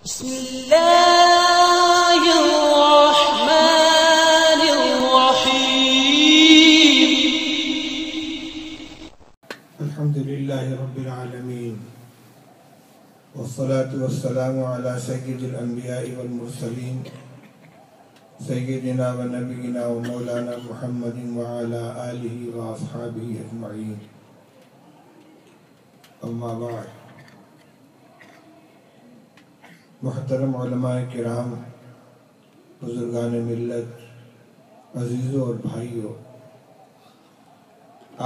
بسم الله الرحمن الرحيم الحمد لله رب العالمين والصلاة والسلام على سيد الأنبياء والمرسلين سيدنا ونبينا ومولانا محمد وعلى آله وأصحابه أجمعين أما بعد محترم علماء کرام، بزرگان ملت، عزیزوں اور بھائیوں،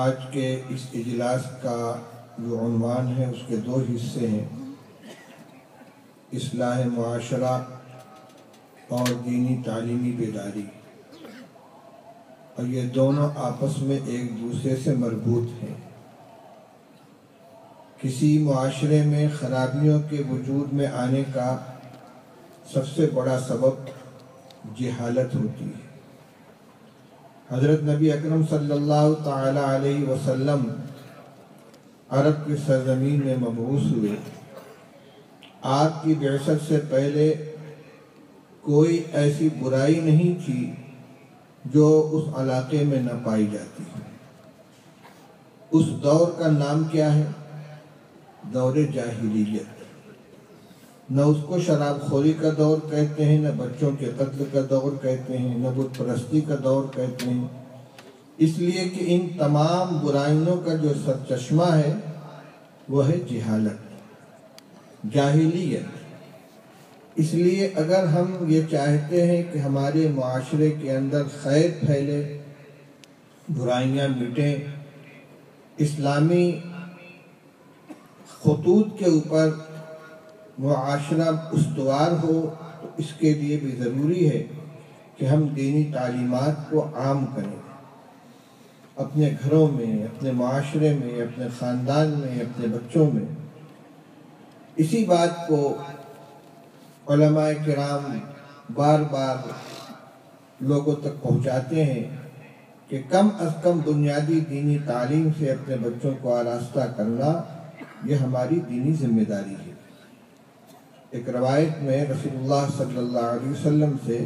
آج کے اس اجلاس کا جو عنوان ہے اس کے دو حصے ہیں: اصلاح معاشرہ اور دینی تعلیمی بیداری، اور یہ دونوں آپس میں ایک دوسرے سے مربوط ہیں۔ کسی معاشرے میں خرابیوں کے وجود میں آنے کا سب سے بڑا سبب جہالت ہوتی ہے۔ حضرت نبی اکرم صلی اللہ تعالی علیہ وسلم عرب کی سرزمین میں مبعوث ہوئے۔ آپ کی بعثت سے پہلے کوئی ایسی برائی نہیں تھی جو اس علاقے میں نہ پائی جاتی۔ اس دور کا نام کیا ہے؟ دور جاہلیت۔ نہ اس کو شراب خوری کا دور کہتے ہیں، نہ بچوں کے قتل کا دور کہتے ہیں، نہ بت پرستی کا دور کہتے ہیں، اس لیے کہ ان تمام برائیوں کا جو سرچشمہ ہے وہ ہے جہالت، جاہلیت۔ اس لیے اگر ہم یہ چاہتے ہیں کہ ہمارے معاشرے کے اندر خیر پھیلے، برائیاں مٹیں، اسلامی خطوط کے اوپر معاشرہ استوار ہو، تو اس کے لیے بھی ضروری ہے کہ ہم دینی تعلیمات کو عام کریں، اپنے گھروں میں، اپنے معاشرے میں، اپنے خاندان میں، اپنے بچوں میں۔ اسی بات کو علماء کرام بار بار لوگوں تک پہنچاتے ہیں کہ کم از کم بنیادی دینی تعلیم سے اپنے بچوں کو آراستہ کرنا یہ ہماری دینی ذمہ داری ہے۔ ایک روایت میں رسول اللہ صلی اللہ علیہ وسلم سے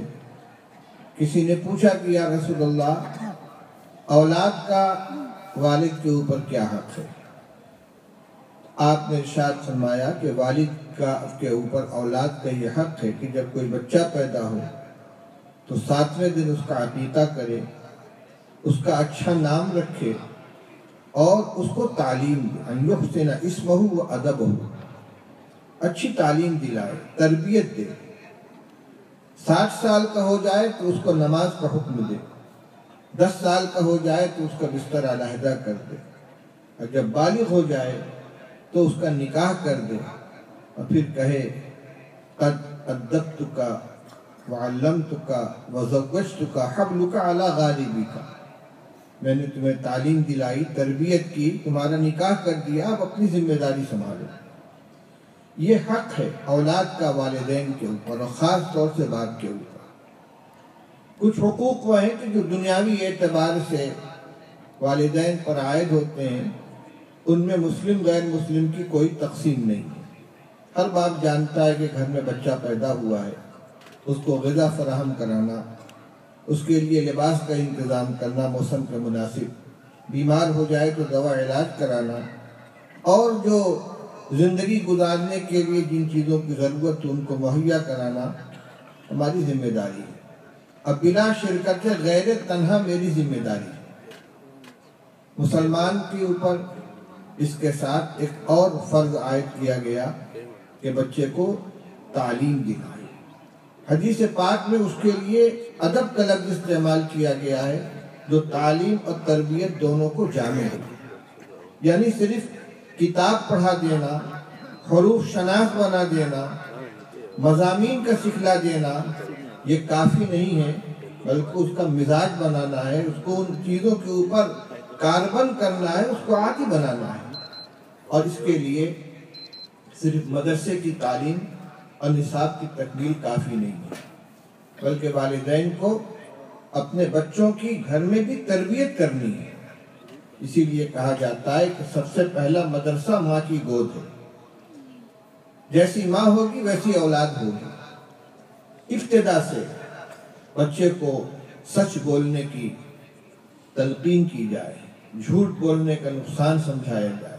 کسی نے پوچھا کہ یا رسول اللہ، اولاد کا والد کے اوپر کیا حق ہے؟ آپ نے ارشاد فرمایا کہ والد کے اوپر اولاد کا یہ حق ہے کہ جب کوئی بچہ پیدا ہو تو 7ویں دن اس کا عقیقہ کرے، اس کا اچھا نام رکھے اور اس کو تعلیم دے، ان یحسن اسمہ و ادبہ، اچھی تعلیم دلائے، تربیت دے۔ 60 سال کا ہو جائے تو اس کو نماز کا حکم دے، 10 سال کا ہو جائے تو اس کا بستر علیحدہ کر دے، اور جب بالغ ہو جائے تو اس کا نکاح کر دے، اور پھر کہے قد ادبتک وعلمتک وزوجتک حبلک علی غالبک، میں نے تمہیں تعلیم دلائی، تربیت کی، تمہارا نکاح کر دیا، اب اپنی ذمہ داری سنبھالو۔ یہ حق ہے اولاد کا والدین کے اوپر، اور خاص طور سے باپ کے اوپر۔ کچھ حقوق وہ ہیں کہ جو دنیاوی اعتبار سے والدین پر عائد ہوتے ہیں، ان میں مسلم غیر مسلم کی کوئی تقسیم نہیں ہے۔ ہر باپ جانتا ہے کہ گھر میں بچہ پیدا ہوا ہے، اس کو غذا فراہم کرانا، اس کے لیے لباس کا انتظام کرنا موسم کے مناسب، بیمار ہو جائے تو دوا علاج کرانا، اور جو زندگی گزارنے کے لیے جن چیزوں کی ضرورت ہے ان کو مہیا کرانا ہماری ذمہ داری ہے۔ اب بلا شرکت غیر تنہا میری ذمہ داری ہے۔ مسلمان کے اوپر اس کے ساتھ ایک اور فرض عائد کیا گیا کہ بچے کو تعلیم دلائے۔ حدیث پاک میں اس کے لیے ادب کا لفظ استعمال کیا گیا ہے جو تعلیم اور تربیت دونوں کو جامع ہے۔ یعنی صرف کتاب پڑھا دینا، حروف شناخت بنا دینا، مضامین کا سکھلا دینا یہ کافی نہیں ہے، بلکہ اس کا مزاج بنانا ہے، اس کو ان چیزوں کے اوپر کاربن کرنا ہے، اس کو عادی بنانا ہے۔ اور اس کے لیے صرف مدرسے کی تعلیم اور نصاب کی تکمیل کافی نہیں ہے، بلکہ والدین کو اپنے بچوں کی گھر میں بھی تربیت کرنی ہے۔ اسی لیے کہا جاتا ہے کہ سب سے پہلا مدرسہ ماں کی گود ہے۔ جیسی ماں ہوگی ویسی اولاد ہوگی۔ ابتدا سے بچے کو سچ بولنے کی تلقین کی جائے، جھوٹ بولنے کا نقصان سمجھایا جائے،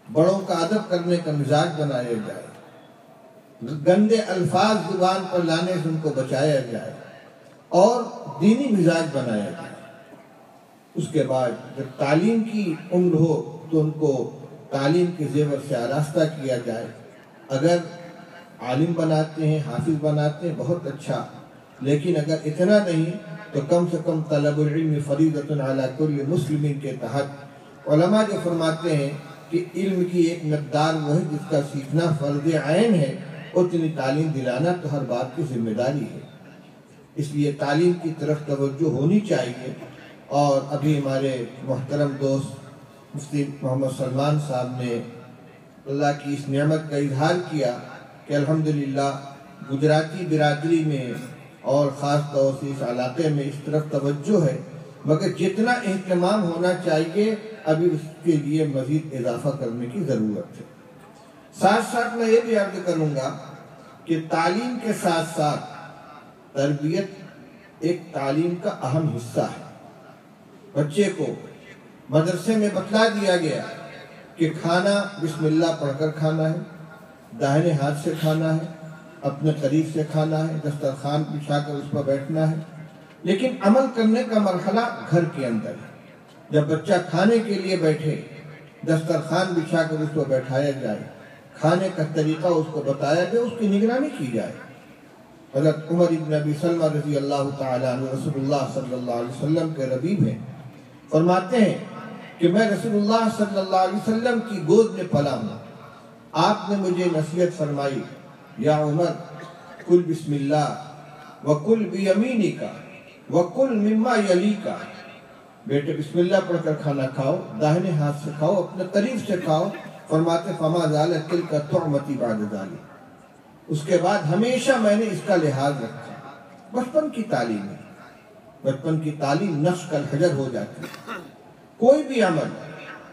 بڑوں کا ادب کرنے کا مزاج بنایا جائے، گندے الفاظ زبان پر لانے سے ان کو بچایا جائے اور دینی مزاج بنایا جائے۔ اس کے بعد جب تعلیم کی عمر ہو تو ان کو تعلیم کے زیور سے آراستہ کیا جائے۔ اگر عالم بناتے ہیں، حافظ بناتے ہیں، بہت اچھا، لیکن اگر اتنا نہیں تو کم سے کم طلب العلم فریضۃ علی کل مسلم کے تحت علماء جو فرماتے ہیں کہ علم کی ایک مقدار وہ ہے جس کا سیکھنا فرض عین ہے، اتنی تعلیم دلانا تو ہر باپ کی ذمہ داری ہے۔ اس لیے تعلیم کی طرف توجہ ہونی چاہیے۔ اور ابھی ہمارے محترم دوست مفتی محمد سلمان صاحب نے اللہ کی اس نعمت کا اظہار کیا کہ الحمدللہ گجراتی برادری میں اور خاص طور سے اس علاقے میں اس طرف توجہ ہے، مگر جتنا اہتمام ہونا چاہیے ابھی اس کے لیے مزید اضافہ کرنے کی ضرورت ہے۔ ساتھ ساتھ میں یہ بھی عرض کروں گا کہ تعلیم کے ساتھ ساتھ تربیت ایک تعلیم کا اہم حصہ ہے۔ بچے کو مدرسے میں بتلا دیا گیا کہ کھانا بسم اللہ پڑھ کر کھانا ہے، داہنے ہاتھ سے کھانا ہے، اپنے قریب سے کھانا ہے، دسترخوان بچھا کر اس پر بیٹھنا ہے، لیکن عمل کرنے کا مرحلہ گھر کے اندر ہے۔ جب بچہ کھانے کے لیے بیٹھے، دسترخوان بچھا کر اس پر بیٹھایا جائے، کھانے کا طریقہ اس کو بتایا جائے، اس کی نگرانی کی جائے۔ حضرت عمر ابن ابی سلمہ رضی اللہ تعالیٰ عنہ رسول اللہ صلی اللہ علیہ وسلم کے ربیب ہیں، فرماتے ہیں کہ میں رسول اللہ صلی اللہ علیہ وسلم کی گود میں پلا ہوں۔ آپ نے مجھے نصیحت فرمائی، یا عمر کل بسم اللہ وکل بیمینک وکل مما یلیک، بیٹے بسم اللہ پڑھ کر کھانا کھاؤ، داہنے ہاتھ سے کھاؤ، اپنے قریب سے کھاؤ۔ فرماتے فما زالت تلک طعمتی بعد ذلک، اس کے بعد ہمیشہ میں نے اس کا لحاظ رکھا۔ بچپن کی تعلیم ہے، بچپن کی تعلیم نقش کالحجر ہو جاتی ہے۔ کوئی بھی عمل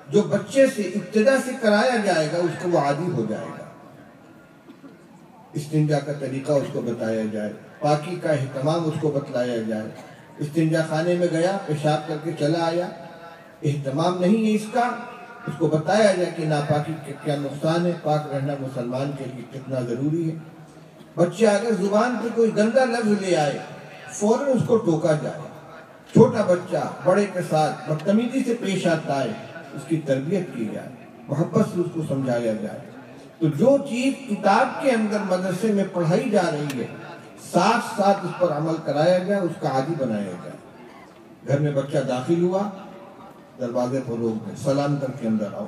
جو بچے سے ابتدا سے کرایا جائے گا اس کو وہ عادی ہو جائے گا۔ استنجا کا طریقہ اس کو بتایا جائے، پاکی کا اہتمام اس کو بتلایا جائے۔ استنجا خانے میں گیا، پیشاب کر کے چلا آیا، اہتمام نہیں ہے اس کا، اس کو بتایا جائے کہ ناپاکی کے کیا نقصان ہے، پاک رہنا مسلمان کے لیے کتنا ضروری ہے۔ بچے اگر زبان پہ کوئی گندا لفظ لے آئے فوراً اس کو ٹوکا جائے۔ چھوٹا بچہ بڑے کے ساتھ بدتمیزی سے پیش آتا ہے، اس کی تربیت کی جائے، محبت سے اس کو سمجھایا جائے۔ تو جو چیز کتاب کے اندر مدرسے میں پڑھائی جا رہی ہے ساتھ ساتھ اس پر عمل کرایا جائے، اس کا عادی بنایا جائے۔ گھر میں بچہ داخل ہوا، دروازے پر روک دیں، سلام کر کے اندر آؤ۔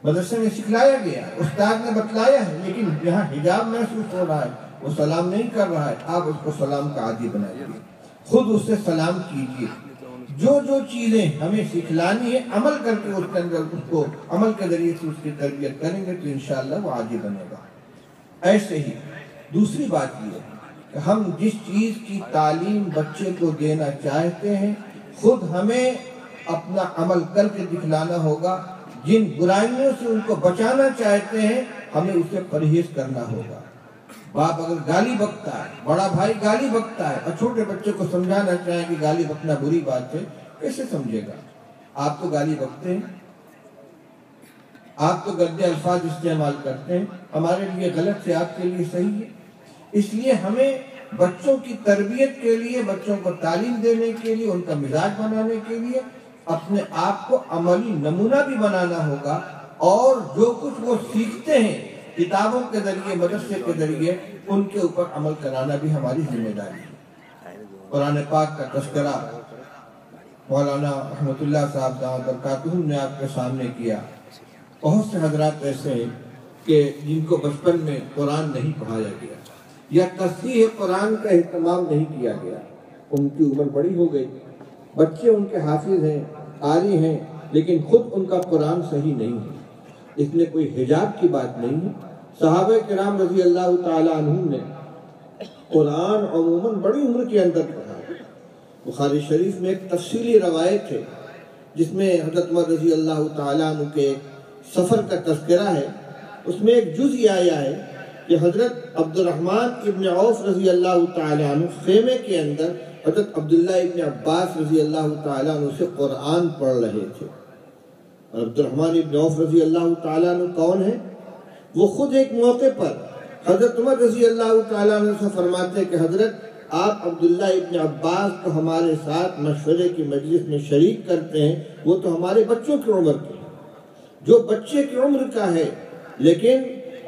مدرسے میں سکھلایا گیا، استاد نے بتلایا ہے، لیکن جہاں حجاب محسوس ہو رہا ہے وہ سلام نہیں کر رہا ہے، آپ اس کو سلام کا عادی بنائیے، خود اس سے سلام کیجیے۔ جو جو چیزیں ہمیں سکھلانی ہے عمل کر کے اس کے اندر اس کو عمل کے ذریعے سے اس کی تربیت کریں گے تو انشاءاللہ وہ عادی بنے گا۔ ایسے ہی دوسری بات یہ ہے کہ ہم جس چیز کی تعلیم بچے کو دینا چاہتے ہیں خود ہمیں اپنا عمل کر کے دکھلانا ہوگا۔ جن برائیوں سے ان کو بچانا چاہتے ہیں ہمیں اسے پرہیز کرنا ہوگا۔ باپ اگر گالی بکتا ہے، بڑا بھائی گالی بکتا ہے اور چھوٹے بچے کو سمجھانا چاہیں کہ گالی بکنا بری بات ہے، کیسے سمجھے گا؟ آپ تو گالی بکتے ہیں، آپ تو گندے الفاظ استعمال کرتے ہیں، ہمارے لیے غلط ہے، آپ کے لیے صحیح ہے۔ اس لیے ہمیں بچوں کی تربیت کے لیے، بچوں کو تعلیم دینے کے لیے، ان کا مزاج بنانے کے لیے اپنے آپ کو عملی نمونہ بھی بنانا ہوگا، اور جو کچھ وہ سیکھتے ہیں کتابوں کے ذریعے، مدرسے کے ذریعے، ان کے اوپر عمل کرانا بھی ہماری ذمہ داری ہے۔ قرآن پاک کا تذکرہ مولانا رحمت اللہ صاحب دامت برکاتہم نے آپ کے سامنے کیا۔ بہت سے حضرات ایسے ہیں کہ جن کو بچپن میں قرآن نہیں پڑھایا گیا یا تصحیح قرآن کا اہتمام نہیں کیا گیا، ان کی عمر بڑی ہو گئی، بچے ان کے حافظ ہیں، قاری ہیں، لیکن خود ان کا قرآن صحیح نہیں ہے۔ اس میں کوئی حجاب کی بات نہیں ہے۔ صحابہ کرام رضی اللہ تعالیٰ عنہم نے قرآن عموماً بڑی عمر کے اندر پڑھا۔ بخاری شریف میں ایک تفصیلی روایت ہے جس میں حضرت عمر رضی اللہ تعالیٰ عنہ کے سفر کا تذکرہ ہے اس میں ایک جز یہ آیا ہے کہ حضرت عبد الرحمن ابن عوف رضی اللہ تعالیٰ عنہ خیمے کے اندر حضرت عبداللہ ابن عباس رضی اللہ تعالیٰ عنہ سے قرآن پڑھ رہے تھے. اور عبد الرحمن ابن عوف رضی اللہ تعالیٰ عنہ کون ہے؟ وہ خود ایک موقع پر حضرت عمر رضی اللہ تعالیٰ عنہ سے فرماتے کہ حضرت آپ عبداللہ ابن عباس کو ہمارے ساتھ مشورے کی مجلس میں شریک کرتے ہیں، وہ تو ہمارے بچوں کی عمر کے، جو بچے کی عمر کا ہے، لیکن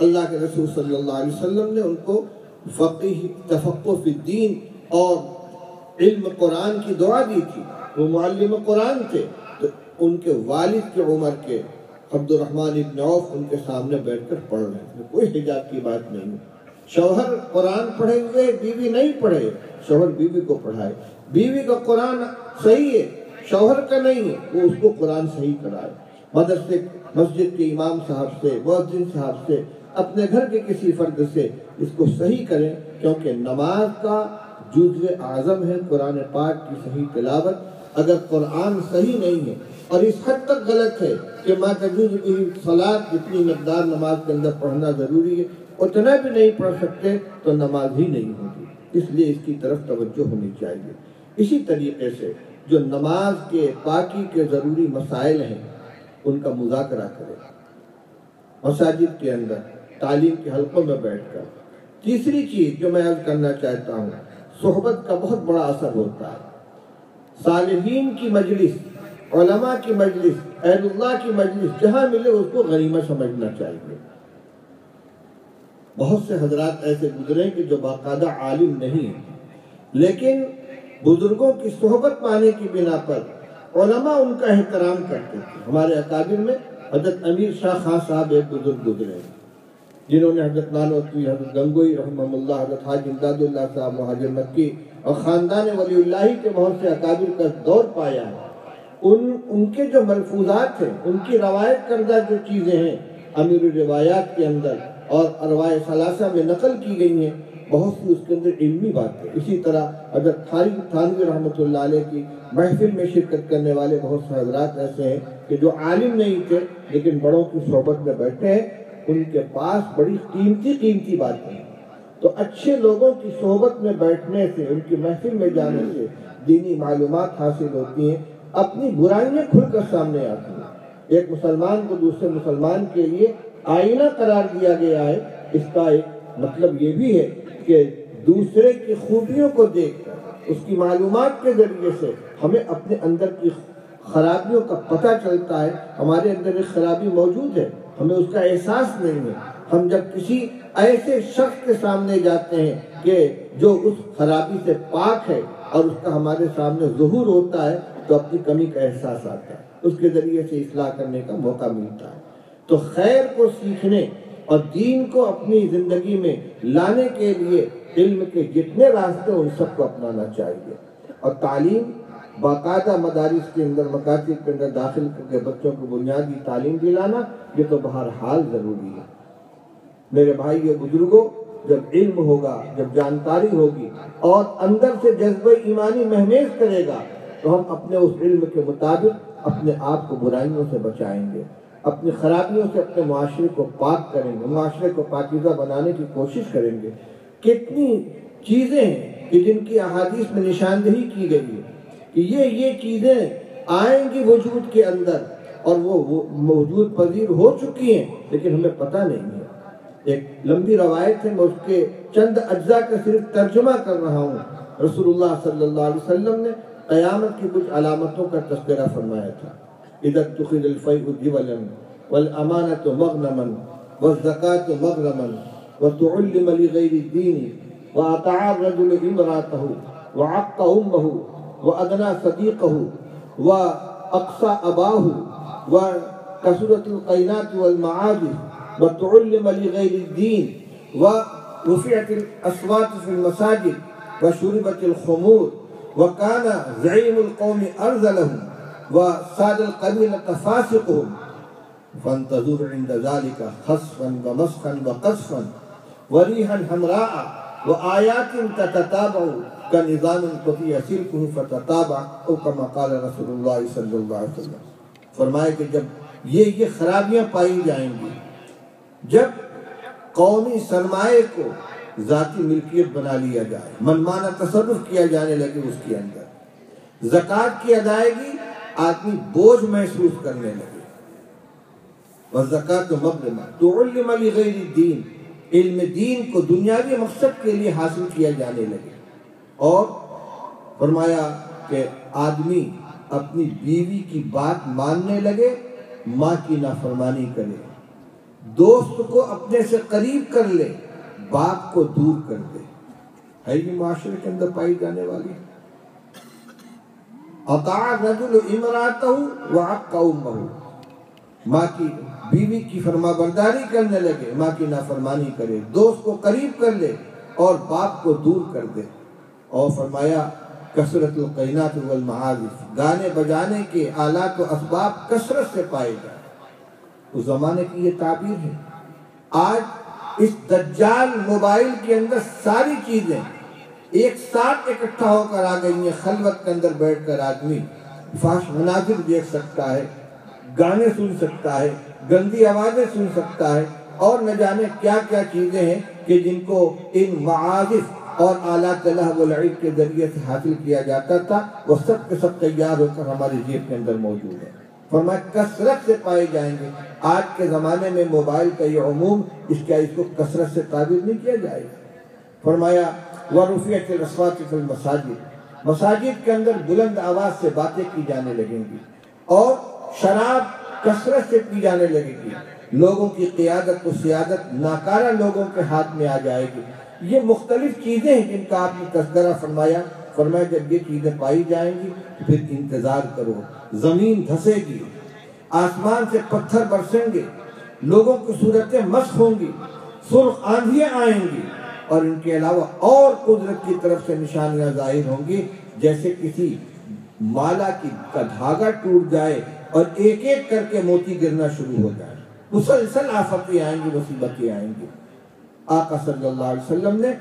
اللہ کے رسول صلی اللہ علیہ وسلم نے ان کو تفقہ فی الدین اور علم قرآن کی دعا دی تھی. وہ معلم قرآن تھے، تو ان کے والد کی عمر کے عبد الرحمن ابن عوف ان کے سامنے بیٹھ کر پڑھ رہے تھے. کوئی حجاب کی بات نہیں. شوہر قرآن پڑھے ہوئے، بیوی نہیں پڑھے. شوہر بیوی کو پڑھائے. بیوی کا قرآن صحیح ہے، شوہر کا نہیں ہے، وہ اس کو قرآن صحیح کرائے. مدرسے مسجد کے امام صاحب سے، مؤذن صاحب سے، اپنے گھر کے کسی فرد سے اس کو صحیح کریں، کیونکہ نماز کا جزو اعظم ہے قرآن پاک کی صحیح تلاوت. اگر قرآن صحیح نہیں ہے اور اس حد تک غلط ہے کہ ما تجوز بھی صلاۃ، جتنی مقدار نماز کے اندر پڑھنا ضروری ہے اتنا بھی نہیں پڑھ سکتے تو نماز ہی نہیں ہوگی. اس لیے اس کی طرف توجہ ہونی چاہیے. اسی طریقے سے جو نماز کے پاکی کے ضروری مسائل ہیں ان کا مذاکرہ کرے مساجد کے اندر، تعلیم کے حلقوں میں بیٹھ کر. تیسری چیز جو میں عرض کرنا چاہتا ہوں، صحبت کا بہت بڑا اثر ہوتا ہے. صالحین کی مجلس، علماء کی مجلس، اہل اللہ کی مجلس جہاں ملے اس کو غنیمت سمجھنا چاہیے. بہت سے حضرات ایسے گزرے کہ جو باقاعدہ عالم نہیں ہیں، لیکن بزرگوں کی صحبت پانے کی بنا پر علماء ان کا احترام کرتے تھے. ہمارے اکابر میں حضرت امیر شاہ خان صاحب ایک بزرگ گزرے جنہوں نے حضرت نانوتوی، حضرت گنگوئی رحمہ اللہ، حضرت حاج امداد اللہ صاحب مہاجر مکی اور خاندان ولی اللہ کے بہت سے اکابر کا دور پایا ہے. ان کے جو ملفوظات ہیں، ان کی روایت کردہ جو چیزیں ہیں امیر الروایات کے اندر اور ارواح ثلاثہ میں نقل کی گئی ہیں، بہت سی اس کے اندر علمی بات ہے. اسی طرح حضرت تھانوی رحمۃ اللہ علیہ کی محفل میں شرکت کرنے والے بہت سے حضرات ایسے ہیں کہ جو عالم نہیں تھے لیکن بڑوں کی صحبت میں بیٹھے ہیں. ان کے پاس بڑی قیمتی باتیں ہیں. تو اچھے لوگوں کی صحبت میں بیٹھنے سے، ان کی محفل میں جانے سے دینی معلومات حاصل ہوتی ہیں، اپنی برائیاں کھل کر سامنے آتی ہیں. ایک مسلمان کو دوسرے مسلمان کے لیے آئینہ قرار دیا گیا ہے. اس کا ایک مطلب یہ بھی ہے کہ دوسرے کی خوبیوں کو دیکھ کر، اس کی معلومات کے ذریعے سے ہمیں اپنے اندر کی خرابیوں کا پتہ چلتا ہے. ہمارے اندر ایک خرابی موجود ہے، ہمیں اس کا احساس نہیں ہے. ہم جب کسی ایسے شخص کے سامنے جاتے ہیں کہ جو اس خرابی سے پاک ہے اور اس کا ہمارے سامنے ظہور ہوتا ہے تو اپنی کمی کا احساس آتا ہے، اس کے ذریعے سے اصلاح کرنے کا موقع ملتا ہے. تو خیر کو سیکھنے اور دین کو اپنی زندگی میں لانے کے لیے علم کے جتنے راستے ان سب کو اپنانا چاہیے. اور تعلیم باقاعدہ مدارس کے اندر، مکاتب کے اندر داخل کر کے بچوں کو بنیادی تعلیم دلانا یہ تو بہرحال ضروری ہے. میرے بھائی بزرگوں، جب علم ہوگا، جب جانکاری ہوگی اور اندر سے جذبہ ایمانی مہمیز کرے گا تو ہم اپنے اس علم کے مطابق اپنے آپ کو برائیوں سے بچائیں گے، اپنی خرابیوں سے اپنے معاشرے کو پاک کریں گے، معاشرے کو پاکیزہ بنانے کی کوشش کریں گے. کتنی چیزیں ہیں کہ جن کی احادیث میں نشاندہی کی گئی ہے کہ یہ چیزیں آئیں گی وجود کے اندر اور وہ موجود پذیر ہو چکی ہیں لیکن ہمیں پتہ نہیں ہے. ایک لمبی روایت ہے، میں اس کے چند اجزاء کا صرف ترجمہ کر رہا ہوں. رسول اللہ صلی اللہ علیہ وسلم نے قیامت کی کچھ علامتوں کا تذکرہ فرمایا تھا. اذا اتخذ الفیء دولا والامانة مغنما والزکاة مغرما وتعلم لغیر الدین واطاع الرجل امرأته وعق امه وادنى صديقه واقصى اباه وكثرت القينات والمعازف وتعلم لغير الدين ورفعت الاصوات في المساجد وشربت الخمور وكان زعيم القوم ارذلهم وساد القبيلة فاسقهم فانتظر عند ذلك خسفا ومسخا وقذفا وريحا حمراء وآيات تتتابع كنظام قطيع سلكه فتتابع او كما قال رسول اللہ صلی اللہ علیہ وسلم. فرمائے کہ جب یہ خرابیاں پائی جائیں گی جب قومی سرمایہ کو ذاتی ملکیت بنا لیا جائے، منمانہ تصرف کیا جانے لگے اس کے اندر، زکوٰۃ کی ادائیگی آدمی بوجھ محسوس کرنے لگے، وَالزَّكَاةُ مَغْرِمَةٌ تُعَلِّمَ لِغَيْرِ الدِّينِ، علم دین کو دنیاوی مقصد کے لیے حاصل کیا جانے لگے، اور فرمایا کہ آدمی اپنی بیوی کی بات ماننے لگے، ماں کی نافرمانی کرے، دوست کو اپنے سے قریب کر لے، باپ کو دور کر دے۔ ہے یہ معاشرے کے اندر پائی جانے والی؟ اطاع الرجل امرأته وعق امه، ماں کی بیوی کی فرما برداری کرنے لگے، ماں کی نافرمانی کرے، دوست کو قریب کر لے اور باپ کو دور کر دے۔ اور فرمایا کثرت القینات والمعازف، گانے بجانے کے آلات و اسباب کثرت سے پائے جائیں۔ اس زمانے کی یہ تعبیر ہے۔ آج اس دجال موبائل کے اندر ساری چیزیں ایک ساتھ اکٹھا ہو کر آ گئی ہیں۔ خلوت کے اندر بیٹھ کر آدمی فحش مناظر دیکھ سکتا ہے، گانے سن سکتا ہے، گندی آوازیں سن سکتا ہے، اور نہ جانے کیا کیا چیزیں ہیں کہ جن کو ان معازف اور آلات لہو و لعب کے ذریعے سے حاصل کیا جاتا تھا، وہ سب کے سب تیار ہو کر ہماری جیب کے اندر موجود ہے۔ فرمایا کثرت سے پائے جائیں گے۔ آج کے زمانے میں موبائل کا یہ عموم، اس کو کثرت سے تعبیر نہیں کیا جائے گا۔ فرمایا وَرُفِعَتِ الْأَصْوَاتُ فِي الْمَسَاجِدِ، مساجد کے اندر بلند آواز سے باتیں کی جانے لگیں گی، اور شراب کثرت سے پی جانے لگے گی، لوگوں کی قیادت و سیادت ناکارہ لوگوں کے ہاتھ میں آ جائے گی۔ یہ مختلف چیزیں ہیں جن کا آپ نے تذکرہ فرمایا۔ فرمایا جب یہ چیزیں پائی جائیں گی تو پھر انتظار کرو، زمین دھسے گی، آسمان سے پتھر برسیں گے، لوگوں کی صورتیں مسخ ہوں گی، سرخ آندھیاں آئیں گی، اور ان کے علاوہ اور قدرت کی طرف سے نشانیاں ظاہر ہوں گی، جیسے کسی مالا کا دھاگا ٹوٹ جائے اور ایک ایک کر کے موتی گرنا شروع ہو جائے۔ مسلسل آفتیں آئیں گی، مصیبتیں آئیں گی۔ آقا صلی اللہ علیہ وسلم نے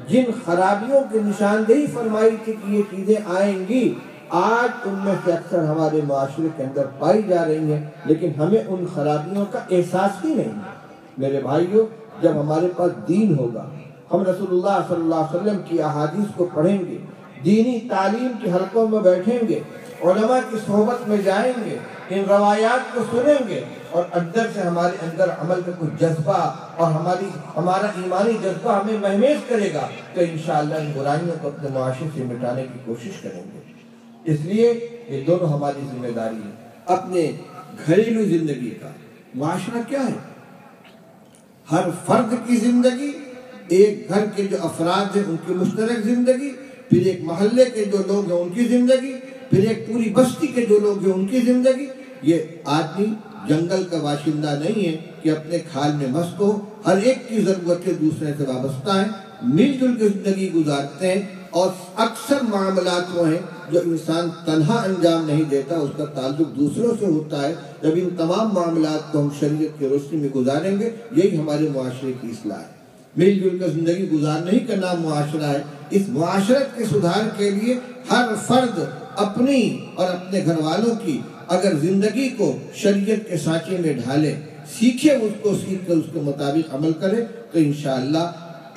جن خرابیوں کی نشاندہی فرمائی تھی کہ یہ چیزیں آئیں گی، آج ان میں سے اکثر ہمارے معاشرے کے اندر پائی جا رہی ہیں، لیکن ہمیں ان خرابیوں کا احساس ہی نہیں ہے۔ میرے بھائیوں، جب ہمارے پاس دین ہوگا، ہم رسول اللہ صلی اللہ علیہ وسلم کی احادیث کو پڑھیں گے، دینی تعلیم کے حلقوں میں بیٹھیں گے، علماء کی صحبت میں جائیں گے، ان روایات کو سنیں گے، اور اندر سے ہمارے اندر عمل کا کوئی جذبہ اور ہمارا ایمانی جذبہ ہمیں مہمیز کرے گا، تو انشاءاللہ ان برائیوں کو اپنے معاشرے سے مٹانے کی کوشش کریں گے۔ اس لیے یہ دونوں ہماری ذمہ داری ہے۔ اپنے گھریلو زندگی کا معاشرہ کیا ہے؟ ہر فرد کی زندگی، ایک گھر کے جو افراد ہیں ان کی مشترک زندگی، پھر ایک محلے کے جو لوگ ہیں ان کی زندگی، پھر ایک پوری بستی کے جو لوگ ہیں ان کی زندگی۔ یہ آدمی جنگل کا باشندہ نہیں ہے کہ اپنے کھال میں مست ہو، ہر ایک کی ضرورتیں دوسرے سے وابستہ ہیں، مل جل کے زندگی گزارتے ہیں، اور اکثر معاملات وہ ہیں جو انسان تنہا انجام نہیں دیتا، اس کا تعلق دوسروں سے ہوتا ہے۔ جب ان تمام معاملات کو ہم شریعت کی روشنی میں گزاریں گے، یہی ہمارے معاشرے کی اصلاح ہے۔ مل جل کر زندگی گزارنے ہی کا نام معاشرہ ہے۔ اس معاشرت کے سدھار کے لیے ہر فرد اپنی اور اپنے گھر والوں کی اگر زندگی کو شریعت کے سانچے میں ڈھالے، سیکھے، اس کو سیکھ کر اس کے مطابق عمل کرے، تو انشاءاللہ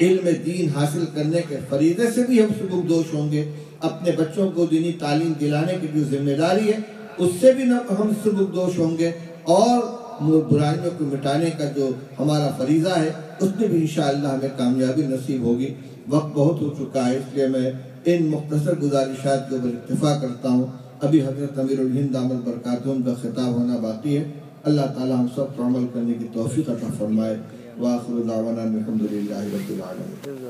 علم دین حاصل کرنے کے فریضے سے بھی ہم سبکدوش ہوں گے۔ اپنے بچوں کو دینی تعلیم دلانے کی جو ذمہ داری ہے اس سے بھی ہم سبکدوش ہوں گے، اور برائیوں کو مٹانے کا جو ہمارا فریضہ ہے اس میں بھی انشاءاللہ ہمیں کامیابی نصیب ہوگی۔ وقت بہت ہو چکا ہے، اس لیے میں ان مختصر گزارشات کے اوپر اکتفا کرتا ہوں۔ ابھی حضرت امیر الہند دامت برکاتہم کا خطاب ہونا باقی ہے۔ اللہ تعالی ہم سب پر عمل کرنے کی توفیق عطا فرمائے۔ وآخر دعوانا الحمدللہ رب العالمین۔